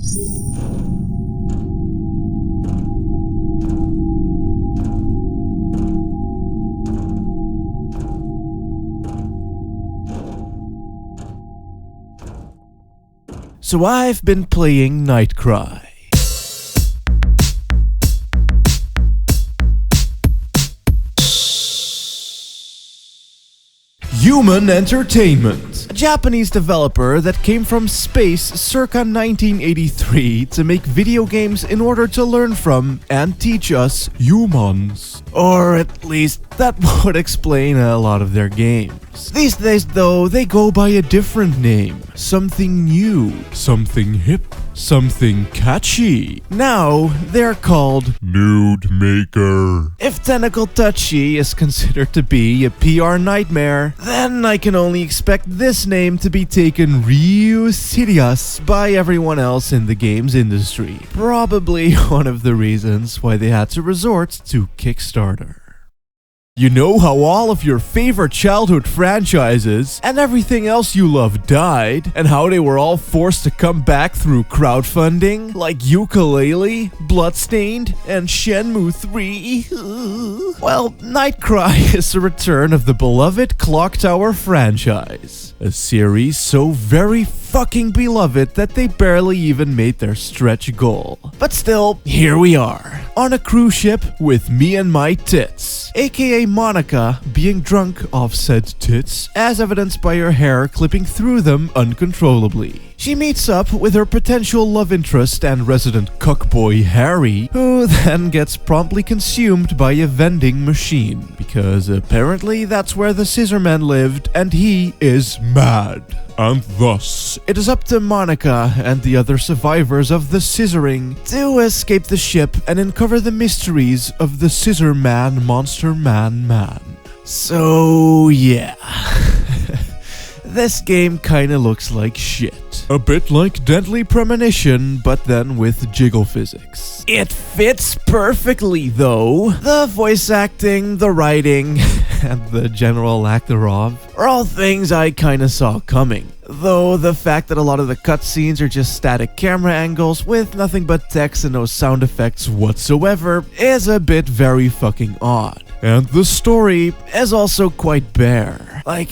So I've been playing NightCry. Human Entertainment, a Japanese developer that came from space circa 1983 to make video games in order to learn from and teach us humans. Or at least that would explain a lot of their games. These days though, they go by a different name. Something new, something hip, something catchy. Now they're called Nude Maker. If Tentacle Touchy is considered to be a PR nightmare, then I can only expect this name to be taken real serious by everyone else in the games industry. Probably one of the reasons why they had to resort to Kickstarter. You know how all of your favorite childhood franchises and everything else you love died, and how they were all forced to come back through crowdfunding, like Yooka-Laylee, Bloodstained, and Shenmue 3? Well, NightCry is the return of the beloved Clock Tower franchise, a series so very fucking beloved that they barely even made their stretch goal. But still, here we are, on a cruise ship with me and my tits, aka Monica being drunk off said tits, as evidenced by her hair clipping through them uncontrollably. She meets up with her potential love interest and resident cuckboy Harry, who then gets promptly consumed by a vending machine, because apparently that's where the Scissorman lived and he is mad. And thus, it is up to Monica and the other survivors of the scissoring to escape the ship and uncover the mysteries of the Scissor Man Monster Man. So yeah, this game kinda looks like shit. A bit like Deadly Premonition, but then with jiggle physics. It fits perfectly though. The voice acting, the writing, and the general lack thereof are all things I kinda saw coming. Though the fact that a lot of the cutscenes are just static camera angles with nothing but text and no sound effects whatsoever is a bit very fucking odd. And the story is also quite bare. Like,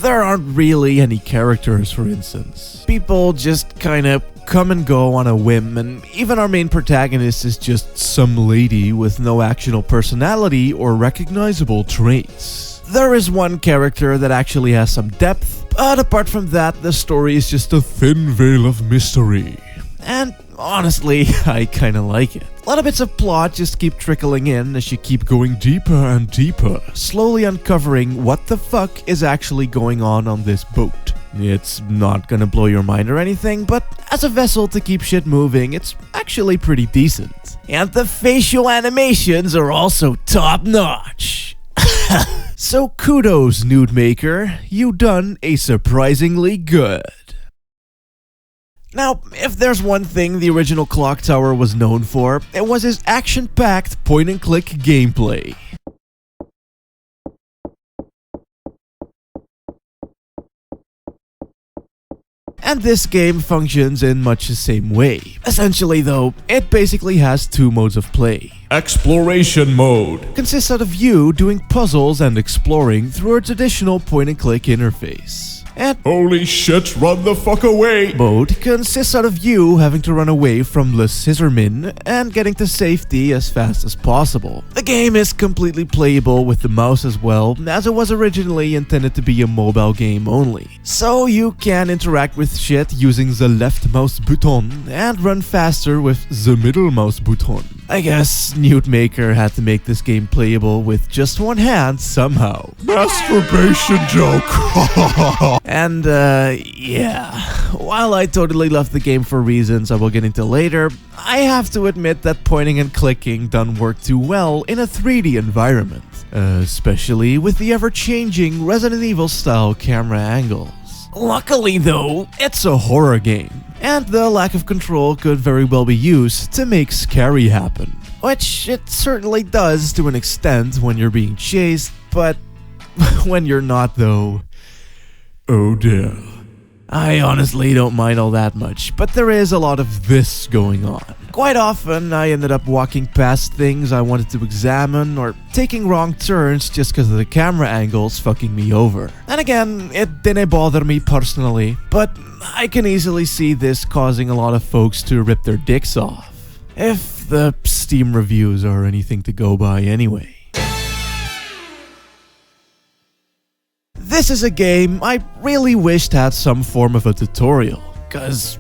there aren't really any characters, for instance. People just kinda come and go on a whim, and even our main protagonist is just some lady with no actual personality or recognizable traits. There is one character that actually has some depth, but apart from that, the story is just a thin veil of mystery. And honestly, I kinda like it. A lot of bits of plot just keep trickling in as you keep going deeper and deeper, slowly uncovering what the fuck is actually going on this boat. It's not gonna blow your mind or anything, but as a vessel to keep shit moving, it's actually pretty decent. And the facial animations are also top notch. So kudos, Nude Maker, you done a surprisingly good. Now, if there's one thing the original Clock Tower was known for, it was his action-packed point-and-click gameplay. And this game functions in much the same way. Essentially though, it basically has two modes of play. Exploration mode consists out of you doing puzzles and exploring through a traditional point-and-click interface. And holy shit, run the fuck away mode consists out of you having to run away from the Scissorman and getting to safety as fast as possible. The game is completely playable with the mouse as well, as it was originally intended to be a mobile game only. So you can interact with shit using the left mouse button and run faster with the middle mouse button. I guess Nude Maker had to make this game playable with just one hand somehow. Masturbation joke. And yeah, while I totally love the game for reasons I will get into later, I have to admit that pointing and clicking don't work too well in a 3D environment, especially with the ever-changing Resident Evil style camera angles. Luckily though, it's a horror game, and the lack of control could very well be used to make scary happen. Which it certainly does to an extent when you're being chased, but when you're not though, oh dear. I honestly don't mind all that much, but there is a lot of this going on. Quite often, I ended up walking past things I wanted to examine or taking wrong turns just because of the camera angles fucking me over. And again, it didn't bother me personally, but I can easily see this causing a lot of folks to rip their dicks off. If the Steam reviews are anything to go by anyway. This is a game I really wished had some form of a tutorial, cause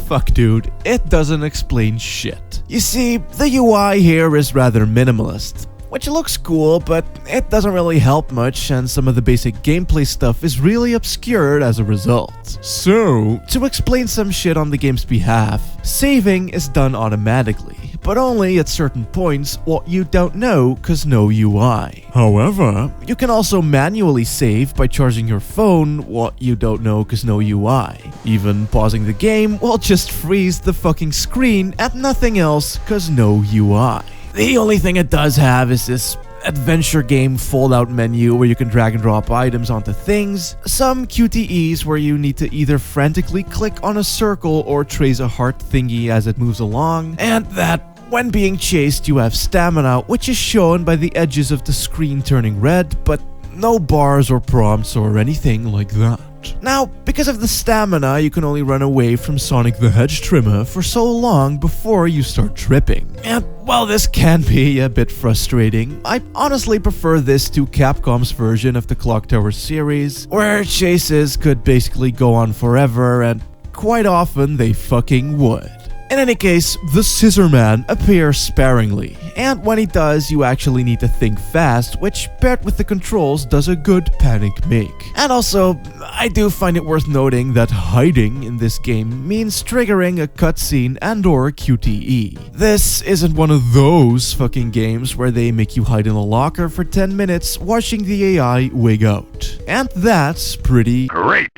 fuck dude, it doesn't explain shit. You see, the UI here is rather minimalist, which looks cool, but it doesn't really help much, and some of the basic gameplay stuff is really obscured as a result. So, to explain some shit on the game's behalf, saving is done automatically, but only at certain points what you don't know cause no UI. However, you can also manually save by charging your phone what you don't know cause no UI. Even pausing the game will just freeze the fucking screen at nothing else cause no UI. The only thing it does have is this adventure game fold-out menu where you can drag and drop items onto things, some QTEs where you need to either frantically click on a circle or trace a heart thingy as it moves along, and that when being chased you have stamina, which is shown by the edges of the screen turning red, but no bars or prompts or anything like that. Now, because of the stamina, you can only run away from Sonic the Hedge Trimmer for so long before you start tripping. And while this can be a bit frustrating, I honestly prefer this to Capcom's version of the Clock Tower series, where chases could basically go on forever, and quite often they fucking would. In any case, the Scissor Man appears sparingly, and when he does, you actually need to think fast, which paired with the controls does a good panic make. And also, I do find it worth noting that hiding in this game means triggering a cutscene and or QTE. This isn't one of those fucking games where they make you hide in a locker for 10 minutes watching the AI wig out. And that's pretty great.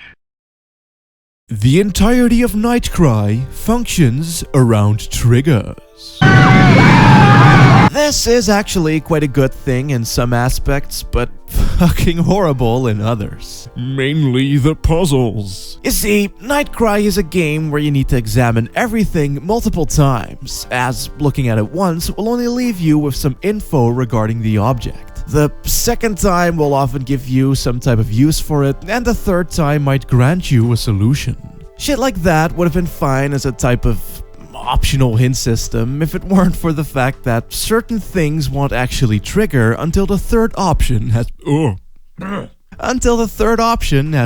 The entirety of NightCry functions around triggers. This is actually quite a good thing in some aspects, but fucking horrible in others. Mainly the puzzles. You see, NightCry is a game where you need to examine everything multiple times, as looking at it once will only leave you with some info regarding the object. The second time will often give you some type of use for it, and the third time might grant you a solution. Shit like that would have been fine as a type of optional hint system if it weren't for the fact that certain things won't actually trigger until the third option has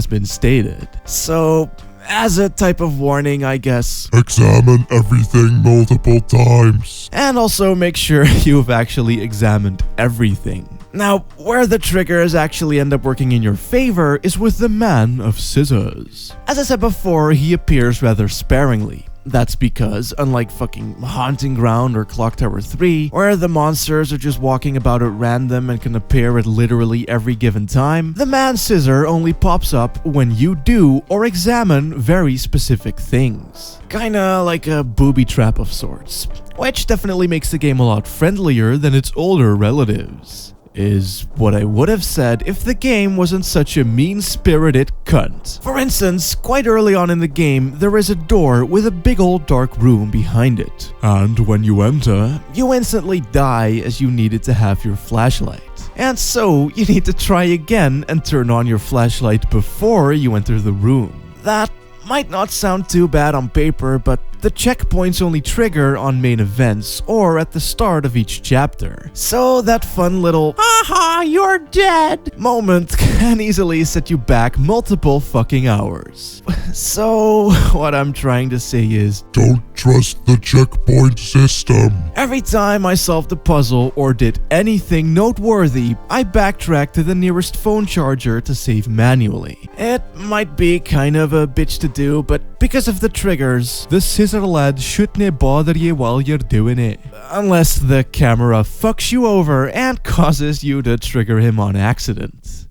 been stated. So, as a type of warning, I guess, examine everything multiple times. And also make sure you've actually examined everything. Now, where the triggers actually end up working in your favor is with the Man of Scissors. As I said before, he appears rather sparingly. That's because, unlike fucking Haunting Ground or Clock Tower 3, where the monsters are just walking about at random and can appear at literally every given time, the Man Scissor only pops up when you do or examine very specific things. Kinda like a booby trap of sorts, which definitely makes the game a lot friendlier than its older relatives. Is what I would have said if the game wasn't such a mean-spirited cunt. For instance, quite early on in the game, there is a door with a big old dark room behind it. And when you enter, you instantly die as you needed to have your flashlight. And so, you need to try again and turn on your flashlight before you enter the room. That might not sound too bad on paper, but the checkpoints only trigger on main events or at the start of each chapter. So that fun little "Haha, you're dead" moment can easily set you back multiple fucking hours. So what I'm trying to say is, don't trust the checkpoint system. Every time I solved a puzzle or did anything noteworthy, I backtracked to the nearest phone charger to save manually. It might be kind of a bitch to do, but because of the triggers, the scissor lad shouldn't bother you while you're doing it. Unless the camera fucks you over and causes you to trigger him on accident.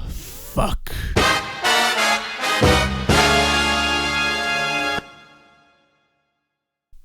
Fuck.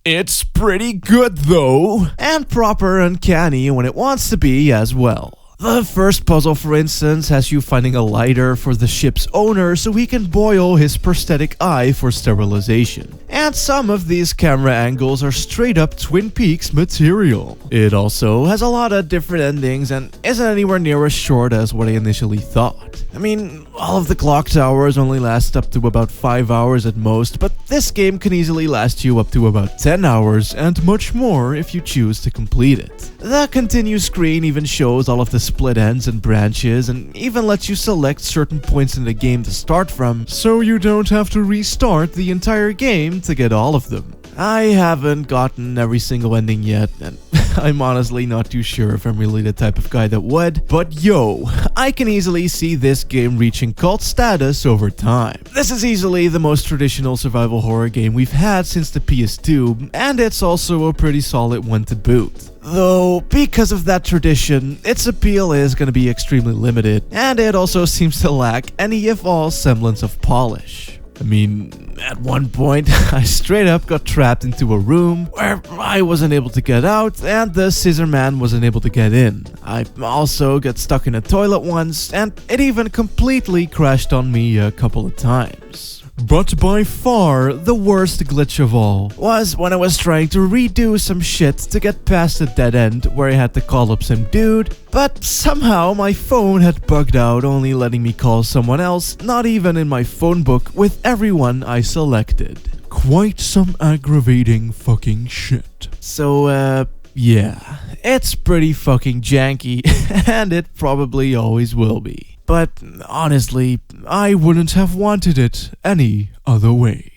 It's pretty good though, and proper uncanny when it wants to be as well. The first puzzle, for instance, has you finding a lighter for the ship's owner so he can boil his prosthetic eye for sterilization. And some of these camera angles are straight up Twin Peaks material. It also has a lot of different endings and isn't anywhere near as short as what I initially thought. I mean, all of the clock towers only last up to about 5 hours at most, but this game can easily last you up to about 10 hours and much more if you choose to complete it. The continue screen even shows all of the split ends and branches and even lets you select certain points in the game to start from, so you don't have to restart the entire game to get all of them. I haven't gotten every single ending yet, and I'm honestly not too sure if I'm really the type of guy that would, but yo, I can easily see this game reaching cult status over time. This is easily the most traditional survival horror game we've had since the PS2, and it's also a pretty solid one to boot. Though, because of that tradition, its appeal is going to be extremely limited, and it also seems to lack any if all semblance of polish. I mean, at one point, I straight up got trapped into a room where I wasn't able to get out and the scissor man wasn't able to get in. I also got stuck in a toilet once, and it even completely crashed on me a couple of times. But by far, the worst glitch of all was when I was trying to redo some shit to get past a dead end where I had to call up some dude, but somehow my phone had bugged out, only letting me call someone else, not even in my phone book, with everyone I selected. Quite some aggravating fucking shit. So, yeah, it's pretty fucking janky, and it probably always will be. But honestly, I wouldn't have wanted it any other way.